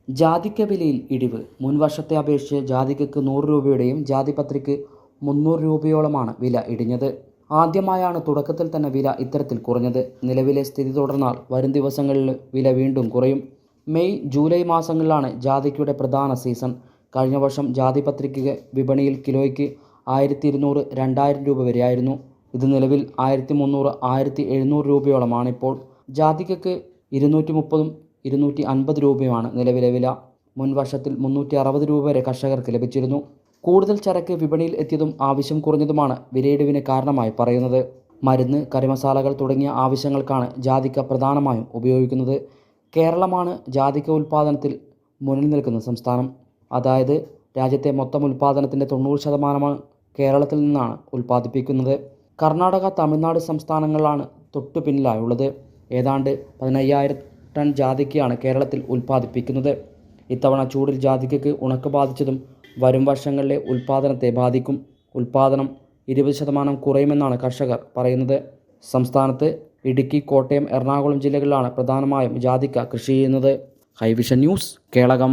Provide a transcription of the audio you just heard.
ജാതിക്ക വിലയിൽ ഇടിവ്. മുൻ വർഷത്തെ അപേക്ഷിച്ച് ജാതിക്കയ്ക്ക് 100 രൂപയുടെയും ജാതിപത്രിക്ക് 300 രൂപയോളമാണ് വില ഇടിഞ്ഞത്. ആദ്യമായാണ് തുടക്കത്തിൽ തന്നെ വില ഇത്തരത്തിൽ കുറഞ്ഞത്. നിലവിലെ സ്ഥിതി തുടർന്നാൽ വരും ദിവസങ്ങളിൽ വില വീണ്ടും കുറയും. മെയ്, ജൂലൈ മാസങ്ങളിലാണ് ജാതിക്കയുടെ പ്രധാന സീസൺ. കഴിഞ്ഞ വർഷം ജാതിപത്രിക്ക് വിപണിയിൽ കിലോയ്ക്ക് 1200, 2000 രൂപ വരെയായിരുന്നു. ഇത് നിലവിൽ 1300, 1700 രൂപയോളമാണിപ്പോൾ. ജാതിക്കയ്ക്ക് 230, 250 രൂപയുമാണ് നിലവിലെ വില. മുൻ വർഷത്തിൽ 360 രൂപ വരെ കർഷകർക്ക് ലഭിച്ചിരുന്നു. കൂടുതൽ ചരക്ക് വിപണിയിൽ എത്തിയതും ആവശ്യം കുറഞ്ഞതുമാണ് വിലയിടിവിന് കാരണമായി പറയുന്നത്. മരുന്ന്, കറിമസാലകൾ തുടങ്ങിയ ആവശ്യങ്ങൾക്കാണ് ജാതിക്ക പ്രധാനമായും ഉപയോഗിക്കുന്നത്. കേരളമാണ് ജാതിക്ക ഉൽപ്പാദനത്തിൽ മുന്നിൽ നിൽക്കുന്ന സംസ്ഥാനം. അതായത് രാജ്യത്തെ മൊത്തം ഉൽപ്പാദനത്തിൻ്റെ 90% കേരളത്തിൽ നിന്നാണ് ഉൽപ്പാദിപ്പിക്കുന്നത്. കർണാടക, തമിഴ്നാട് സംസ്ഥാനങ്ങളാണ് തൊട്ടു പിന്നിലായുള്ളത്. ഏതാണ്ട് 15,000 ടൺ ജാതിക്കയാണ് കേരളത്തിൽ ഉൽപ്പാദിപ്പിക്കുന്നത്. ഇത്തവണ ചൂടിൽ ജാതിക്കയ്ക്ക് ഉണക്ക് ബാധിച്ചതും വരും വർഷങ്ങളിലെ ഉൽപ്പാദനത്തെ ബാധിക്കും. ഉൽപ്പാദനം 20% കുറയുമെന്നാണ് കർഷകർ പറയുന്നത്. സംസ്ഥാനത്ത് ഇടുക്കി, കോട്ടയം, എറണാകുളം ജില്ലകളിലാണ് പ്രധാനമായും ജാതിക്ക കൃഷി ചെയ്യുന്നത്. ഹൈവിഷൻ ന്യൂസ്, കേളകം.